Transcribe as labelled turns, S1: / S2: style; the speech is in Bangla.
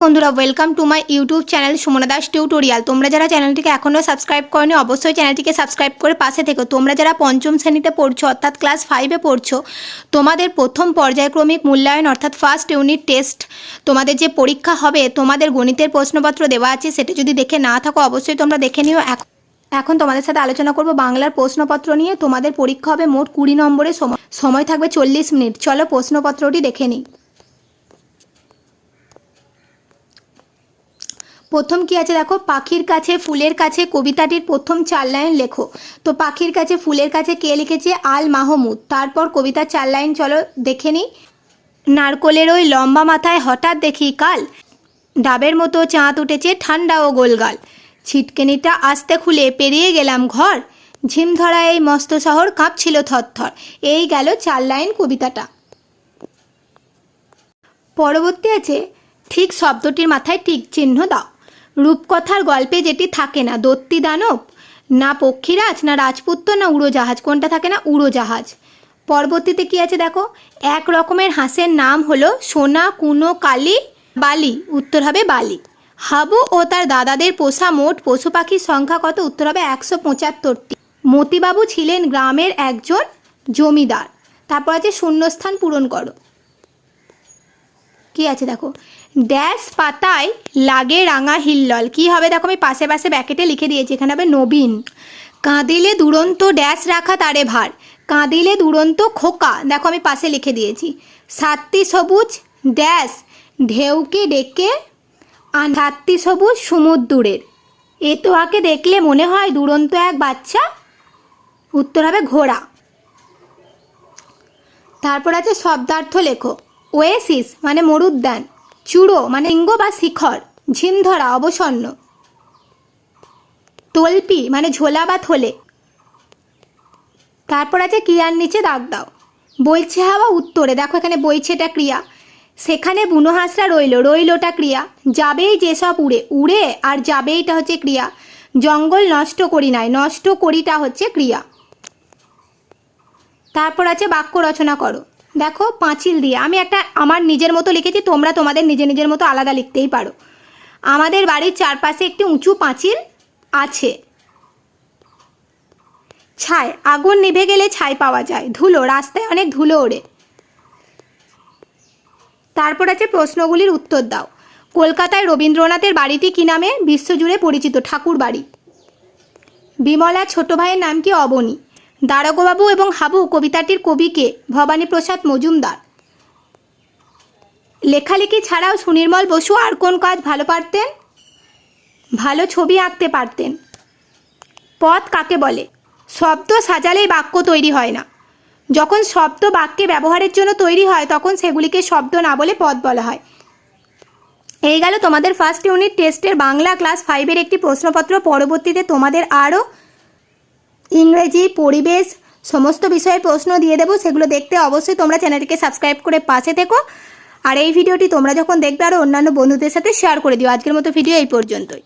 S1: বন্ধুরা welcome to my YouTube channel Sumana Das tutorial. তোমরা যারা চ্যানেলটিকে এখনও সাবস্ক্রাইব করনি অবশ্যই চ্যানেলটিকে সাবস্ক্রাইব করে পাশে থেকো। তোমরা যারা পঞ্চম শ্রেণীতে পড়ছো অর্থাৎ ক্লাস 5-এ পড়ছো, তোমাদের প্রথম পর্যায়ক্রমিক মূল্যায়ন অর্থাৎ ফার্স্ট ইউনিট টেস্ট, তোমাদের যে পরীক্ষা হবে, তোমাদের গণিতের প্রশ্নপত্র দেওয়া আছে, সেটা যদি দেখে না থাকো অবশ্যই তোমরা দেখে নিও। এখন তোমাদের সাথে আলোচনা করব বাংলার প্রশ্নপত্র নিয়ে। তোমাদের পরীক্ষা হবে মোট 20 নম্বরের সময় থাকবে 40 মিনিট। চলো প্রশ্নপত্রটি দেখে নিই। প্রথম কি আছে দেখো, পাখির কাছে ফুলের কাছে কবিতাটির প্রথম 4 লাইন লেখো। তো পাখির কাছে ফুলের কাছে কে লিখেছে? আল মাহমুদ। তারপর কবিতার 4 লাইন চলো দেখে নিই। নারকোলের ওই লম্বা মাথায় হঠাৎ দেখি কাল, ডাবের মতো চাঁদ উঠেছে ঠান্ডা ও গোলগাল, ছিটকেনিটা আস্তে খুলে পেরিয়ে গেলাম ঘর, ঝিমধরা এই মস্ত শহর কাঁপছিল থরথর। এই গেল 4 লাইন কবিতাটা। পরবর্তী আছে ঠিক শব্দটির মাথায় টিক চিহ্ন দাও। রূপকথার গল্পে যেটি থাকে না, দত্তি দানব না পক্ষীরাজ না রাজপুত্র না উড়োজাহাজ, কোনটা থাকে না? উড়োজাহাজ। পরবর্তীতে কি আছে দেখো, এক রকমের হাঁসের নাম হলো সোনা, কুনো, কালি, বালি, উত্তর হবে বালি। হাবু ও তার দাদাদের পোষা মোট পশু পাখির সংখ্যা কত? উত্তর হবে 175টি। মতিবাবু ছিলেন গ্রামের একজন জমিদার। তারপর আছে শূন্যস্থান পূরণ করো। কি আছে দেখো, ড্যাশ পাতায় লাগে রাঙা হিল্লল, কি হবে দেখো, আমি পাশে পাশে ব্যাকেটে লিখে দিয়েছি, এখানে হবে নবীন। কাঁদিলে দুরন্ত ড্যাশ রাখা তারে ভার, কাঁদিলে দুরন্ত খোকা, দেখো আমি পাশে লিখে দিয়েছি। সাতটি সবুজ ড্যাশ ঢেউকে ডেকে সাতটি সবুজ সমুদ্রের, এ তো আকে দেখলে মনে হয় দুরন্ত এক বাচ্চা, উত্তর হবে ঘোড়া। তারপর আছে শব্দার্থ লেখো। ওয়েসিস মানে মরুদ্যান, চূড়ো মানে লিঙ্গ বা শিখর, ঝিমধরা অবসন্ন, তল্পি মানে ঝোলা বা থলে। তারপর আছে ক্রিয়ার নিচে দাগ দাও। বইছে হাওয়া উত্তরে, দেখো এখানে বইছে এটা ক্রিয়া, সেখানে বুনো হাঁসরা রইল, রইলটা ক্রিয়া, যাবেই যেসব উড়ে, উড়ে আর যাবেইটা হচ্ছে ক্রিয়া, জঙ্গল নষ্ট করি নাই, নষ্ট করিটা হচ্ছে ক্রিয়া। তারপর আছে বাক্য রচনা করো। দেখো পাঁচিল দিয়ে, আমি একটা আমার নিজের মতো লিখেছি, তোমরা তোমাদের নিজের নিজের মতো আলাদা লিখতেই পারো। আমাদের বাড়ির চারপাশে একটি উঁচু পাঁচিল আছে। ছাই, আগুন নিভে গেলে ছাই পাওয়া যায়। ধুলো, রাস্তায় অনেক ধুলো ওড়ে। তারপর আছে প্রশ্নগুলির উত্তর দাও। কলকাতায় রবীন্দ্রনাথের বাড়িটি কী নামে বিশ্বজুড়ে পরিচিত? ঠাকুর বাড়ি। বিমলা ছোট ভাইয়ের নাম কি? অবনী। দারোগাবাবু এবং হাবু কবিতাটির কবিকে? ভবানীপ্রসাদ মজুমদার। লেখালেখি ছাড়াও সুনির্মল বসু আর কোন কাজ ভালো পারতেন? ভালো ছবি আঁকতে পারতেন। পদ কাকে বলে? শব্দ সাজালেই বাক্য তৈরি হয় না, যখন শব্দ বাক্যে ব্যবহারের জন্য তৈরি হয় তখন সেগুলিকে শব্দ না বলে পদ বলা হয়। এই গেল তোমাদের ফার্স্ট ইউনিট টেস্টের বাংলা ক্লাস 5-এর একটি প্রশ্নপত্র। পরবর্তীতে তোমাদের আরও ইংরেজি, পরিবেশ, সমস্ত বিষয়ের প্রশ্ন দিয়ে দেবো, সেগুলো দেখতে অবশ্যই তোমরা চ্যানেলটিকে সাবস্ক্রাইব করে পাশে থেকো। আর এই ভিডিওটি তোমরা যখন দেখবে আরও অন্যান্য বন্ধুদের সাথে শেয়ার করে দিও। আজকের মতো ভিডিও এই পর্যন্তই।